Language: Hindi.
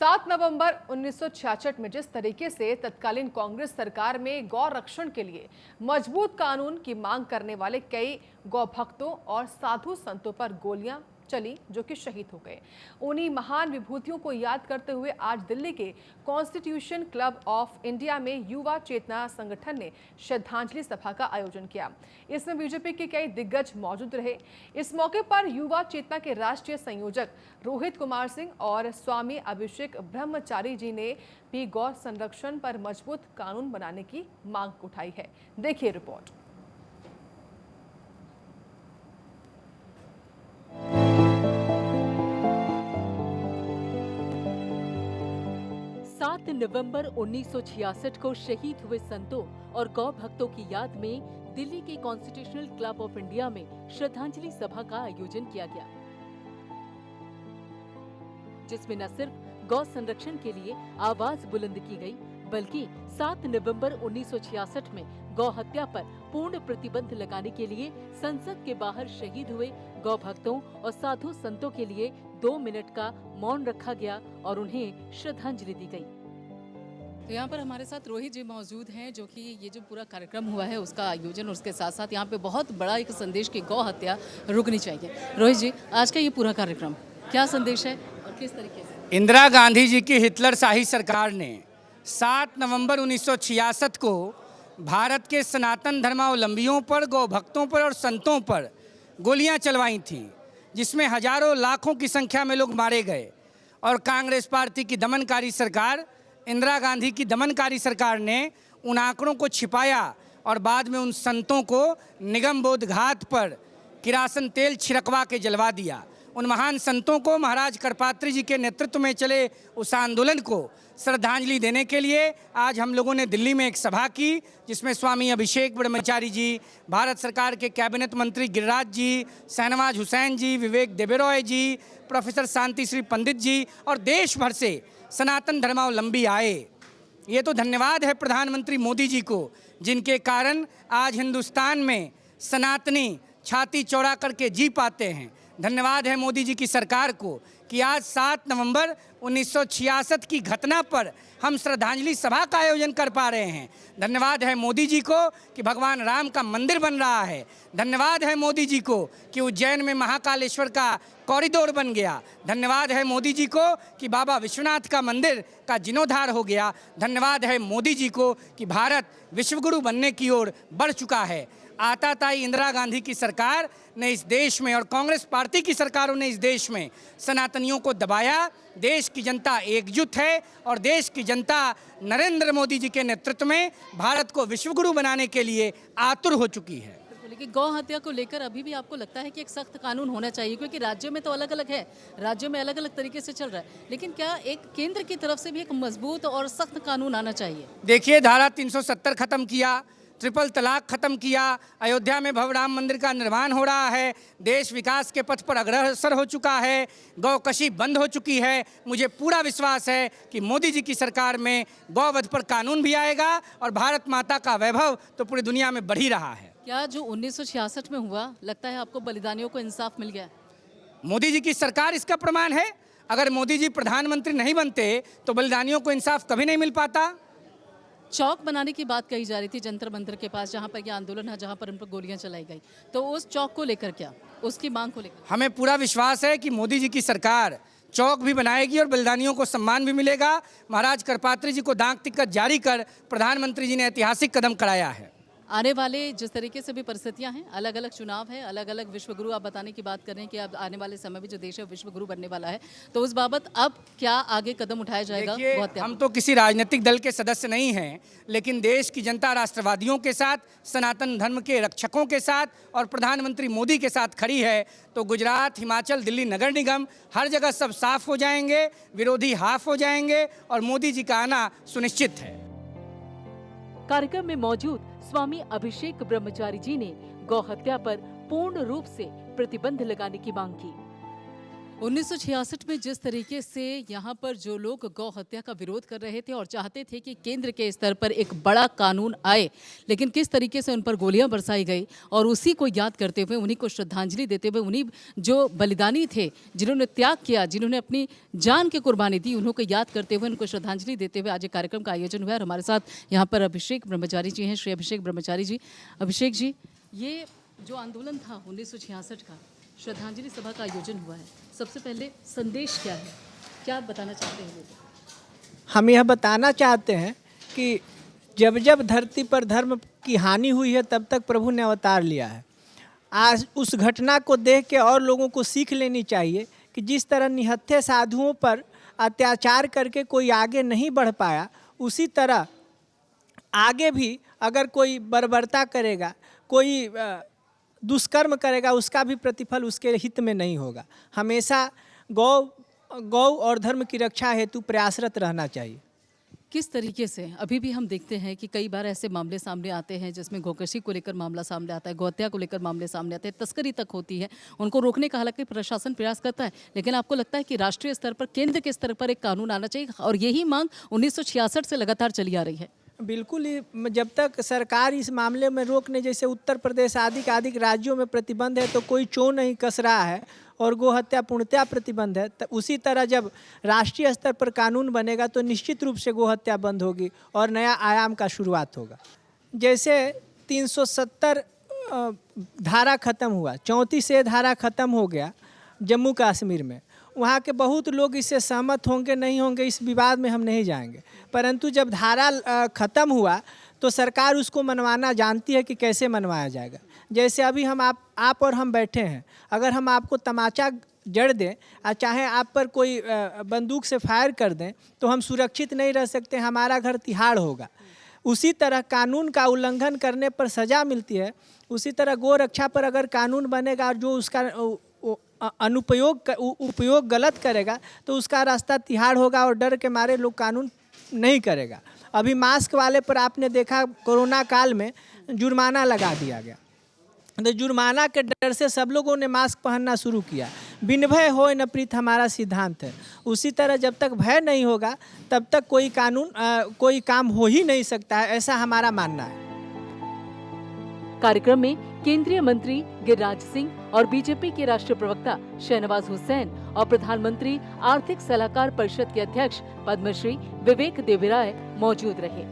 7 नवंबर 1966 में जिस तरीके से तत्कालीन कांग्रेस सरकार में गौ रक्षण के लिए मजबूत कानून की मांग करने वाले कई गौ भक्तों और साधु संतों पर गोलियां चली जो कि शहीद हो गए, उन्हीं महान विभूतियों को याद करते हुए आज दिल्ली के कॉन्स्टिट्यूशन क्लब ऑफ इंडिया में युवा चेतना संगठन ने श्रद्धांजलि सभा का आयोजन किया। इसमें बीजेपी के कई दिग्गज मौजूद रहे। इस मौके पर युवा चेतना के राष्ट्रीय संयोजक रोहित कुमार सिंह और स्वामी अभिषेक ब्रह्मचारी जी ने भी गौ संरक्षण पर मजबूत कानून बनाने की मांग उठाई है। देखिए रिपोर्ट। 7 नवंबर 1966 को शहीद हुए संतों और गौ भक्तों की याद में दिल्ली के कॉन्स्टिट्यूशनल क्लब ऑफ इंडिया में श्रद्धांजलि सभा का आयोजन किया गया, जिसमें न सिर्फ गौ संरक्षण के लिए आवाज बुलंद की गई, बल्कि 7 नवंबर 1966 में गौ हत्या पर पूर्ण प्रतिबंध लगाने के लिए संसद के बाहर शहीद हुए गौ भक्तों और साधु संतों के लिए 2 मिनट का मौन रखा गया और उन्हें श्रद्धांजलि दी गई। तो यहाँ पर हमारे साथ रोहित जी मौजूद हैं, जो कि ये जो पूरा कार्यक्रम हुआ है उसका आयोजन और उसके साथ साथ यहाँ पे बहुत बड़ा एक संदेश की गौ हत्या रुकनी चाहिए। रोहित जी, आज का ये पूरा कार्यक्रम क्या संदेश है और किस तरीके से? इंदिरा गांधी जी की हिटलरशाही सरकार ने 7 नवंबर 1966 को भारत के सनातन धर्मावलंबियों पर, गौ भक्तों पर और संतों पर गोलियां चलवाई थीं, जिसमें हजारों लाखों की संख्या में लोग मारे गए। और कांग्रेस पार्टी की दमनकारी सरकार, इंदिरा गांधी की दमनकारी सरकार ने उन आंकड़ों को छिपाया और बाद में उन संतों को निगम बोध घाट पर किरासन तेल छिड़कवा के जलवा दिया। उन महान संतों को, महाराज करपात्री जी के नेतृत्व में चले उस आंदोलन को श्रद्धांजलि देने के लिए आज हम लोगों ने दिल्ली में एक सभा की, जिसमें स्वामी अभिषेक ब्रह्मचारी जी, भारत सरकार के कैबिनेट मंत्री गिरिराज जी, शहनवाज हुसैन जी, विवेक देबरॉय जी, प्रोफेसर शांति श्री पंडित जी और देश भर से सनातन धर्मावलंबी आए। ये तो धन्यवाद है प्रधानमंत्री मोदी जी को, जिनके कारण आज हिंदुस्तान में सनातनी छाती चौड़ा करके जी पाते हैं। धन्यवाद है मोदी जी की सरकार को कि आज 7 नवंबर 1966 की घटना पर हम श्रद्धांजलि सभा का आयोजन कर पा रहे हैं। धन्यवाद है मोदी जी को कि भगवान राम का मंदिर बन रहा है। धन्यवाद है मोदी जी को कि उज्जैन में महाकालेश्वर का कॉरिडोर बन गया। धन्यवाद है मोदी जी को कि बाबा विश्वनाथ का मंदिर का जीर्णोद्धार हो गया। धन्यवाद है मोदी जी को कि भारत विश्वगुरु बनने की ओर बढ़ चुका है। आताताई इंदिरा गांधी की सरकार ने इस देश में और कांग्रेस पार्टी की सरकारों ने इस देश में सनातनियों को दबाया। देश की जनता एकजुट है और देश की जनता नरेंद्र मोदी जी के नेतृत्व में भारत को विश्वगुरु बनाने के लिए आतुर हो चुकी है। लेकिन गौ हत्या को लेकर अभी भी आपको लगता है कि एक सख्त कानून होना चाहिए, क्योंकि राज्यों में तो अलग अलग है, राज्यों में अलग अलग तरीके से चल रहा है, लेकिन क्या एक केंद्र की तरफ से भी एक मजबूत और सख्त कानून आना चाहिए? देखिए, धारा 370 खत्म किया, ट्रिपल तलाक खत्म किया, अयोध्या में भव्य राम मंदिर का निर्माण हो रहा है, देश विकास के पथ पर अग्रसर हो चुका है, गौकशी बंद हो चुकी है। मुझे पूरा विश्वास है कि मोदी जी की सरकार में गौवध पर कानून भी आएगा और भारत माता का वैभव तो पूरी दुनिया में बढ़ ही रहा है। क्या जो 1966 में हुआ, लगता है आपको बलिदानियों को इंसाफ मिल गया? मोदी जी की सरकार इसका प्रमाण है। अगर मोदी जी प्रधानमंत्री नहीं बनते तो बलिदानियों को इंसाफ कभी नहीं मिल पाता। चौक बनाने की बात कही जा रही थी जंतर मंतर के पास, जहां पर यह आंदोलन है, जहां पर उन पर गोलियां चलाई गई, तो उस चौक को लेकर क्या, उसकी मांग को लेकर? हमें पूरा विश्वास है कि मोदी जी की सरकार चौक भी बनाएगी और बलिदानियों को सम्मान भी मिलेगा। महाराज करपात्री जी को डाक टिकट जारी कर प्रधानमंत्री जी ने ऐतिहासिक कदम कराया है। आने वाले जिस तरीके से भी परिस्थितियां हैं, अलग अलग चुनाव है, अलग अलग विश्वगुरु आप बताने की बात कर रहे हैं कि अब आने वाले समय में जो देश है विश्वगुरु बनने वाला है, तो उस बाबत अब क्या आगे कदम उठाया जाएगा? हम तो किसी राजनीतिक दल के सदस्य नहीं हैं, लेकिन देश की जनता राष्ट्रवादियों के साथ, सनातन धर्म के रक्षकों के साथ और प्रधानमंत्री मोदी के साथ खड़ी है। तो गुजरात, हिमाचल, दिल्ली नगर निगम, हर जगह सब साफ हो जाएंगे, विरोधी हाफ हो जाएंगे और मोदी जी का आना सुनिश्चित है। कार्यक्रम में मौजूद स्वामी अभिषेक ब्रह्मचारी जी ने गौ हत्या पर पूर्ण रूप से प्रतिबंध लगाने की मांग की। 1966 में जिस तरीके से यहाँ पर जो लोग गौ हत्या का विरोध कर रहे थे और चाहते थे कि केंद्र के स्तर पर एक बड़ा कानून आए, लेकिन किस तरीके से उन पर गोलियां बरसाई गई और उसी को याद करते हुए, उन्हीं को श्रद्धांजलि देते हुए, उन्हीं जो बलिदानी थे, जिन्होंने त्याग किया, जिन्होंने अपनी जान की कुर्बानी दी, उन्हों को याद करते हुए, उनको श्रद्धांजलि देते हुए आज एक कार्यक्रम का आयोजन हुआ है। और हमारे साथ यहाँ पर अभिषेक ब्रह्मचारी जी हैं, श्री अभिषेक ब्रह्मचारी जी। अभिषेक जी, ये जो आंदोलन था 1966 का, श्रद्धांजलि सभा का आयोजन हुआ है, सबसे पहले संदेश क्या है, क्या आप बताना चाहते हैं लोगों? हम यह बताना चाहते हैं कि जब जब धरती पर धर्म की हानि हुई है तब तक प्रभु ने अवतार लिया है। आज उस घटना को देख के और लोगों को सीख लेनी चाहिए कि जिस तरह निहत्थे साधुओं पर अत्याचार करके कोई आगे नहीं बढ़ पाया, उसी तरह आगे भी अगर कोई बर्बरता करेगा, कोई दुष्कर्म करेगा, उसका भी प्रतिफल उसके हित में नहीं होगा। हमेशा गौ और धर्म की रक्षा हेतु प्रयासरत रहना चाहिए। किस तरीके से अभी भी हम देखते हैं कि कई बार ऐसे मामले सामने आते हैं जिसमें गोकशी को लेकर मामला सामने आता है, गौहत्या को लेकर मामले सामने आते हैं, तस्करी तक होती है, उनको रोकने का हालांकि प्रशासन प्रयास करता है, लेकिन आपको लगता है कि राष्ट्रीय स्तर पर, केंद्र के स्तर पर एक कानून आना चाहिए और यही मांग 1966 से लगातार चली आ रही है? बिल्कुल ही, जब तक सरकार इस मामले में रोकने, जैसे उत्तर प्रदेश आदि राज्यों में प्रतिबंध है तो कोई चों नहीं कस रहा है और गोहत्या पूर्णतया प्रतिबंध है, तो उसी तरह जब राष्ट्रीय स्तर पर कानून बनेगा तो निश्चित रूप से गोहत्या बंद होगी और नया आयाम का शुरुआत होगा। जैसे 370 धारा खत्म हुआ, 34 धारा खत्म हो गया जम्मू कश्मीर में, वहाँ के बहुत लोग इससे सहमत होंगे नहीं होंगे, इस विवाद में हम नहीं जाएंगे, परंतु जब धारा ख़त्म हुआ तो सरकार उसको मनवाना जानती है कि कैसे मनवाया जाएगा। जैसे अभी हम आप और हम बैठे हैं, अगर हम आपको तमाचा जड़ दें और चाहे आप पर कोई बंदूक से फायर कर दें तो हम सुरक्षित नहीं रह सकते, हमारा घर तिहाड़ होगा। उसी तरह कानून का उल्लंघन करने पर सज़ा मिलती है, उसी तरह गौ रक्षा पर अगर कानून बनेगा और जो उसका उपयोग गलत करेगा तो उसका रास्ता तिहाड़ होगा और डर के मारे लोग कानून नहीं करेगा। अभी मास्क वाले पर आपने देखा, कोरोना काल में जुर्माना लगा दिया गया, तो जुर्माना के डर से सब लोगों ने मास्क पहनना शुरू किया। बिन भय होय न प्रीत हमारा सिद्धांत है। उसी तरह जब तक भय नहीं होगा तब तक कोई कानून कोई काम हो ही नहीं सकता है, ऐसा हमारा मानना है। कार्यक्रम में केंद्रीय मंत्री गिरिराज सिंह और बीजेपी के राष्ट्रीय प्रवक्ता शहनवाज हुसैन और प्रधानमंत्री आर्थिक सलाहकार परिषद के अध्यक्ष पद्मश्री विवेक देवराय मौजूद रहे।